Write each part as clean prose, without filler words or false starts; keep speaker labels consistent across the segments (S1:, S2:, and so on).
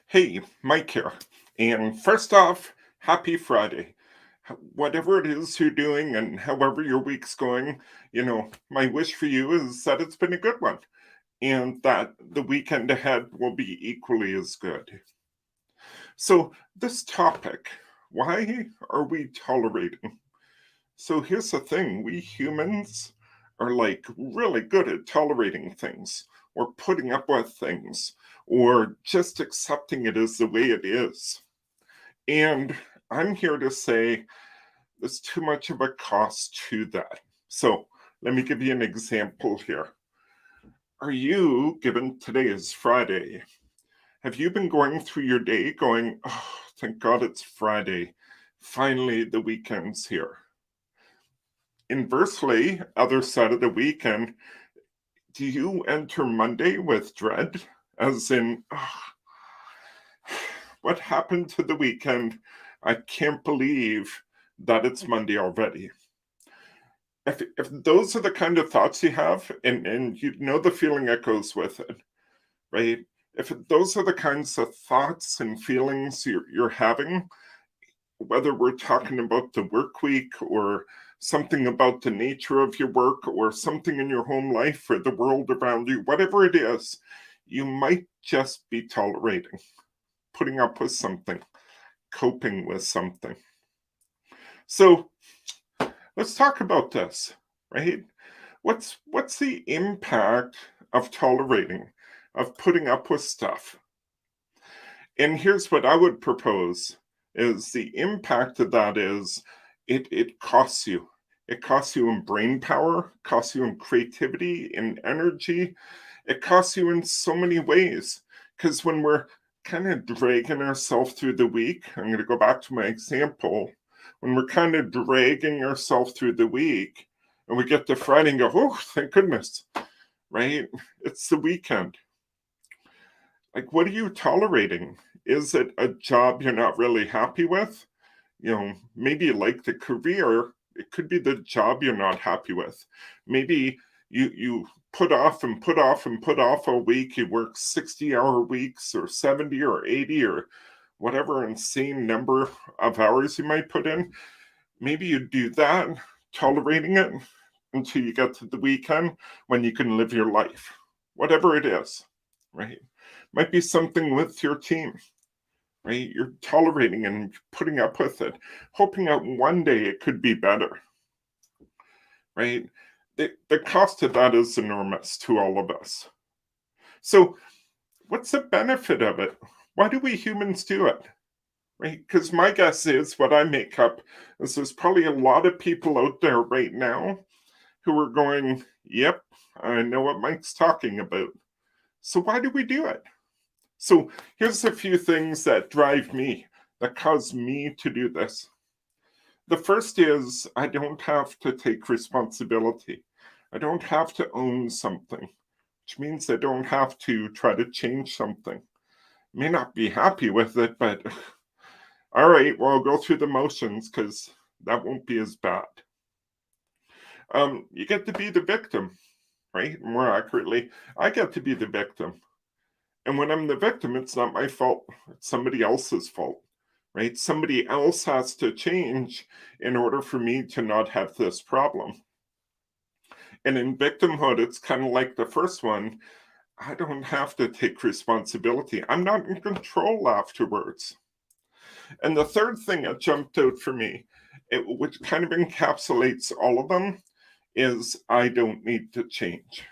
S1: Hey, Mike here. And first off, happy Friday. Whatever it is you're doing and however your week's going, my wish for you is that it's been a good one and that the weekend ahead will be equally as good. So, this topic, why are we tolerating? So, here's the thing, we humans are like really good at tolerating things or putting up with things or just accepting it as the way it is. And I'm here to say there's too much of a cost to that. So let me give you an example here. Are you, given today is Friday, have you been going through your day going, oh, thank God it's Friday. Finally, the weekend's here. Inversely, other side of the weekend, do you enter Monday with dread? As in, oh, what happened to the weekend? I can't believe that it's Monday already. If those are the kind of thoughts you have, and you know the feeling that goes with it, right? If those are the kinds of thoughts and feelings you're having, whether we're talking about the work week or something about the nature of your work or something in your home life or the world around you, whatever it is, you might just be tolerating, putting up with something, coping with something. So let's talk about this, right? What's the impact of tolerating, of putting up with stuff? And here's what I would propose is the impact of that is it costs you. It costs you in brain power, costs you in creativity, in energy. It costs you in so many ways. Because when we're kind of dragging ourselves through the week, I'm going to go back to my example. When we're kind of dragging ourselves through the week and we get to Friday and go, oh, thank goodness, right? It's the weekend. Like, what are you tolerating? Is it a job you're not really happy with? Maybe you like the career. It could be the job you're not happy with. Maybe you put off and put off and put off a week. You work 60-hour weeks or 70 or 80 or whatever insane number of hours you might put in. Maybe you do that, tolerating it until you get to the weekend when you can live your life, whatever it is, right? Might be something with your team, right? You're tolerating and putting up with it, hoping that one day it could be better, right? The cost of that is enormous to all of us. So, what's the benefit of it? Why do we humans do it? Right? Because my guess is what I make up is there's probably a lot of people out there right now who are going, yep, I know what Mike's talking about. So, why do we do it? So here's a few things that drive me, that cause me to do this. The first is I don't have to take responsibility. I don't have to own something, which means I don't have to try to change something. May not be happy with it, but all right, well, I'll go through the motions because that won't be as bad. You get to be the victim, right? More accurately, I get to be the victim. And when I'm the victim, it's not my fault. It's somebody else's fault, right? Somebody else has to change in order for me to not have this problem. And in victimhood, it's kind of like the first one. I don't have to take responsibility. I'm not in control afterwards. And the third thing that jumped out for me, which kind of encapsulates all of them, is I don't need to change.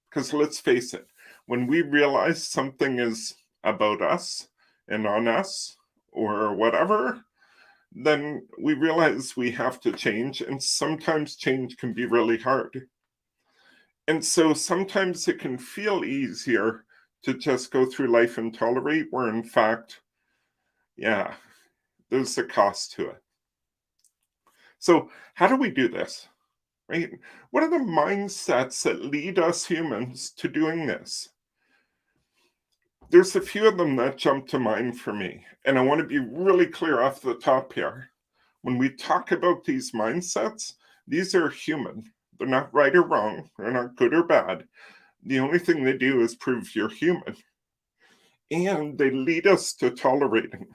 S1: Because let's face it, when we realize something is about us and on us or whatever, then we realize we have to change. And sometimes change can be really hard. And so sometimes it can feel easier to just go through life and tolerate, where in fact, yeah, there's a cost to it. So, how do we do this? Right? What are the mindsets that lead us humans to doing this? There's a few of them that jump to mind for me, and I want to be really clear off the top here. When we talk about these mindsets, these are human. They're not right or wrong, they're not good or bad. The only thing they do is prove you're human. and they lead us to tolerating.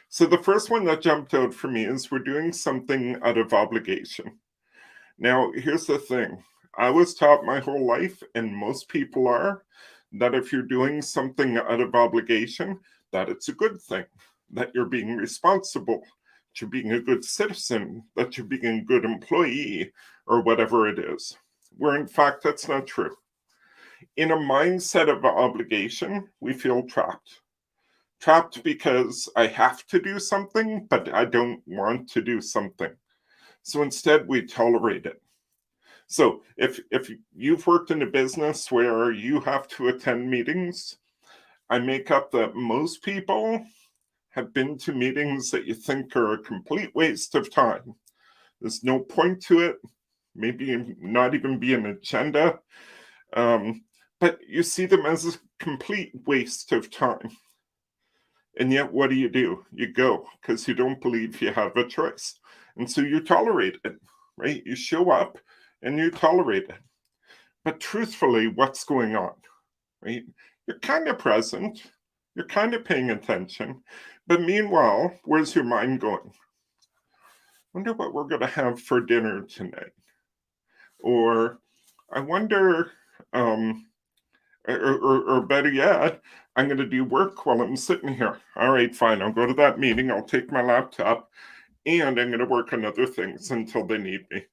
S1: So the first one that jumped out for me is we're doing something out of obligation. Now, here's the thing. I was taught my whole life, and most people are, that if you're doing something out of obligation, that it's a good thing, that you're being responsible, that you're being a good citizen, that you're being a good employee, or whatever it is. Where in fact, that's not true. In a mindset of obligation, we feel trapped. Trapped because I have to do something, but I don't want to do something. So instead, we tolerate it. So if you've worked in a business where you have to attend meetings, I make up that most people have been to meetings that you think are a complete waste of time. There's no point to it, maybe not even be an agenda, but you see them as a complete waste of time. And yet, what do? You go because you don't believe you have a choice. And so you tolerate it, right? You show up and you tolerate it. But truthfully, what's going on, right? You're kind of present, you're kind of paying attention, but meanwhile, where's your mind going? Wonder what we're going to have for dinner tonight. Or I wonder, or better yet, I'm going to do work while I'm sitting here. All right, fine. I'll go to that meeting. I'll take my laptop and I'm going to work on other things until they need me.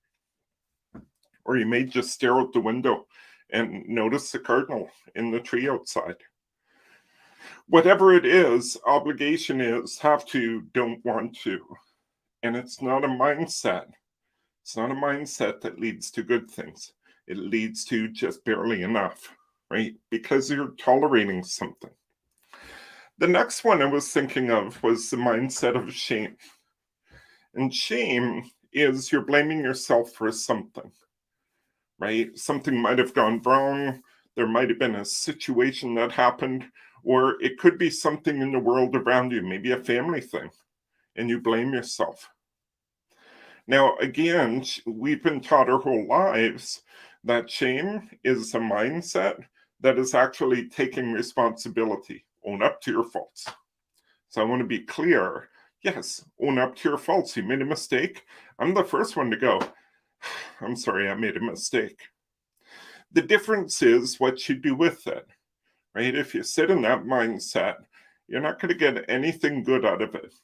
S1: Or you may just stare out the window and notice the cardinal in the tree outside. Whatever it is, obligation is have to, don't want to. And it's not a mindset. It's not a mindset that leads to good things. It leads to just barely enough, right? Because you're tolerating something. The next one I was thinking of was the mindset of shame. And shame is you're blaming yourself for something, right? Something might have gone wrong. There might have been a situation that happened, or it could be something in the world around you, maybe a family thing, and you blame yourself. Now, again, we've been taught our whole lives that shame is a mindset that is actually taking responsibility. Own up to your faults. So I want to be clear. Yes, own up to your faults. You made a mistake. I'm the first one to go, I'm sorry, I made a mistake. The difference is what you do with it, right? If you sit in that mindset, you're not going to get anything good out of it.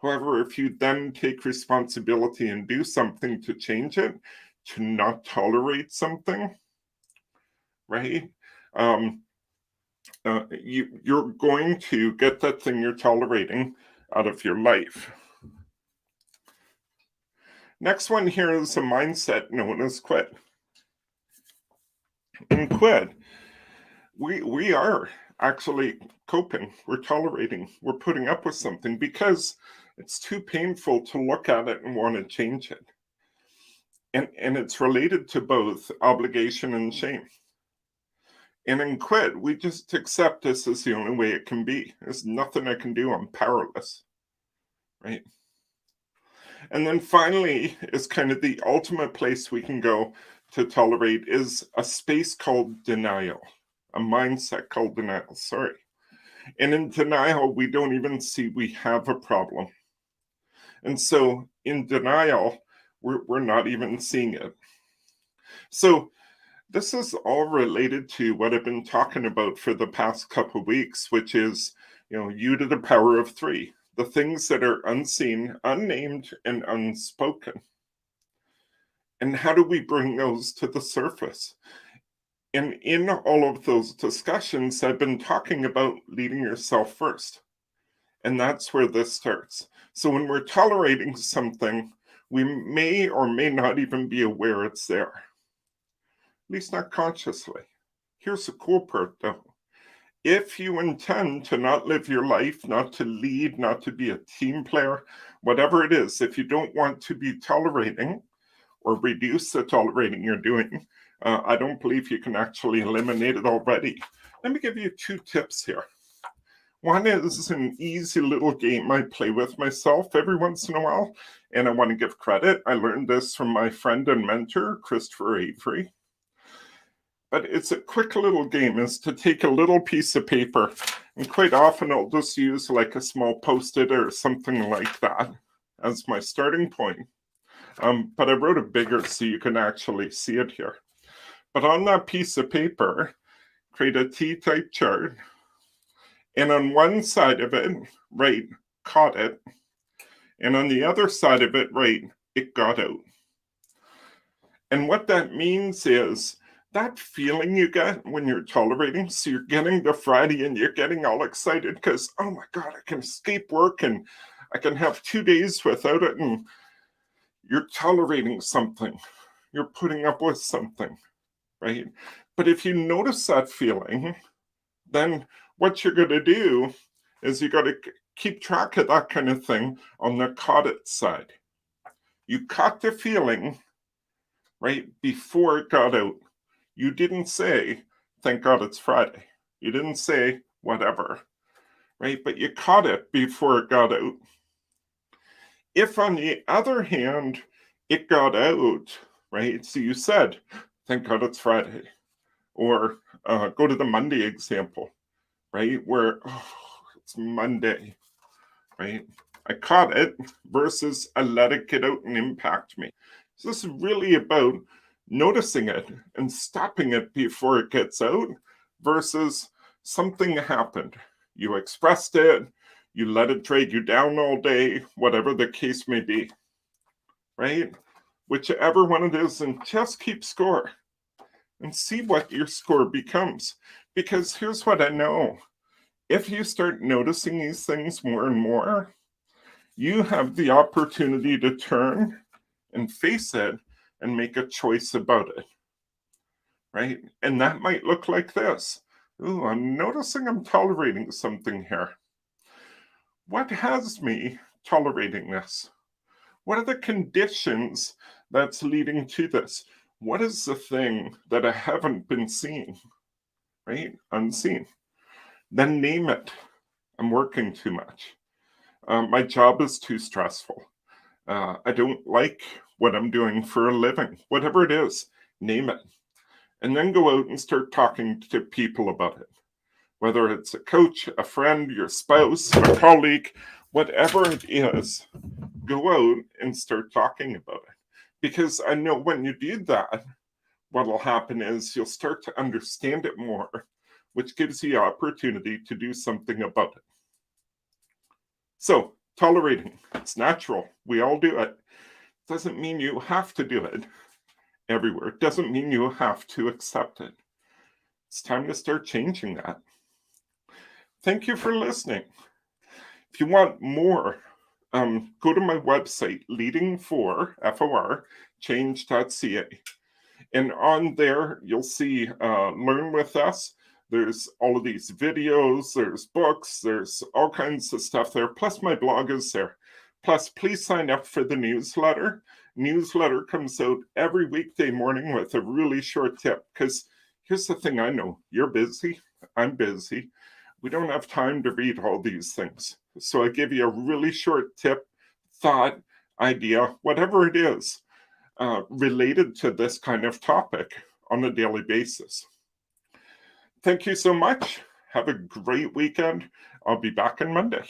S1: However, if you then take responsibility and do something to change it, to not tolerate something, right? You're going to get that thing you're tolerating out of your life. Next one here is a mindset known as quit. In quit, we are actually coping, we're tolerating, we're putting up with something because it's too painful to look at it and want to change it. And it's related to both obligation and shame. And in quit, we just accept this as the only way it can be. There's nothing I can do, I'm powerless, right? And then finally is kind of the ultimate place we can go to tolerate is a space called denial, a mindset called denial, sorry. And in denial, we don't even see we have a problem. And so in denial, we're not even seeing it. So this is all related to what I've been talking about for the past couple of weeks, which is, U to the power of 3, the things that are unseen, unnamed, and unspoken. And how do we bring those to the surface? And in all of those discussions, I've been talking about leading yourself first. And that's where this starts. So when we're tolerating something, we may or may not even be aware it's there. At least not consciously. Here's the cool part though. If you intend to not live your life, not to lead, not to be a team player, whatever it is, if you don't want to be tolerating or reduce the tolerating you're doing, I don't believe you can actually eliminate it already. Let me give you 2 tips here. One is an easy little game I play with myself every once in a while, and I want to give credit. I learned this from my friend and mentor, Christopher Avery. But it's a quick little game is to take a little piece of paper, and quite often I'll just use like a small Post-it or something like that as my starting point. But I wrote it bigger so you can actually see it here. But on that piece of paper, create a T-type chart, and on one side of it, write caught it, and on the other side of it, write it got out. And what that means is that feeling you get when you're tolerating, so you're getting to Friday and you're getting all excited because, oh my God, I can escape work and I can have 2 days without it, and you're tolerating something, you're putting up with something, right? But if you notice that feeling, then what you're going to do is you got to keep track of that kind of thing on the caught it side. You caught the feeling, right, before it got out. You didn't say, thank God it's Friday. You didn't say whatever, right? But you caught it before it got out. If, on the other hand, it got out, right? So you said, thank God it's Friday. Or go to the Monday example, right? Where it's Monday, right? I caught it versus I let it get out and impact me. So this is really about noticing it and stopping it before it gets out versus something happened. You expressed it, you let it drag you down all day, whatever the case may be, right? Whichever one it is, and just keep score and see what your score becomes. Because here's what I know. If you start noticing these things more and more, you have the opportunity to turn and face it and make a choice about it, right? And that might look like this. Ooh, I'm noticing I'm tolerating something here. What has me tolerating this? What are the conditions that's leading to this? What is the thing that I haven't been seeing, right? Unseen. Then name it. I'm working too much. My job is too stressful. I don't like what I'm doing for a living. Whatever it is, name it. And then go out and start talking to people about it. Whether it's a coach, a friend, your spouse, a colleague, whatever it is, go out and start talking about it. Because I know when you do that, what'll happen is you'll start to understand it more, which gives you opportunity to do something about it. So, tolerating, it's natural. We all do it. Doesn't mean you have to do it everywhere. It doesn't mean you have to accept it. It's time to start changing that. Thank you for listening. If you want more, go to my website, leading4change.ca. And on there, you'll see Learn with Us. There's all of these videos, there's books, there's all kinds of stuff there. Plus, my blog is there. Plus, please sign up for the newsletter. Newsletter comes out every weekday morning with a really short tip. Because here's the thing I know. You're busy. I'm busy. We don't have time to read all these things. So I give you a really short tip, thought, idea, whatever it is, related to this kind of topic on a daily basis. Thank you so much. Have a great weekend. I'll be back on Monday.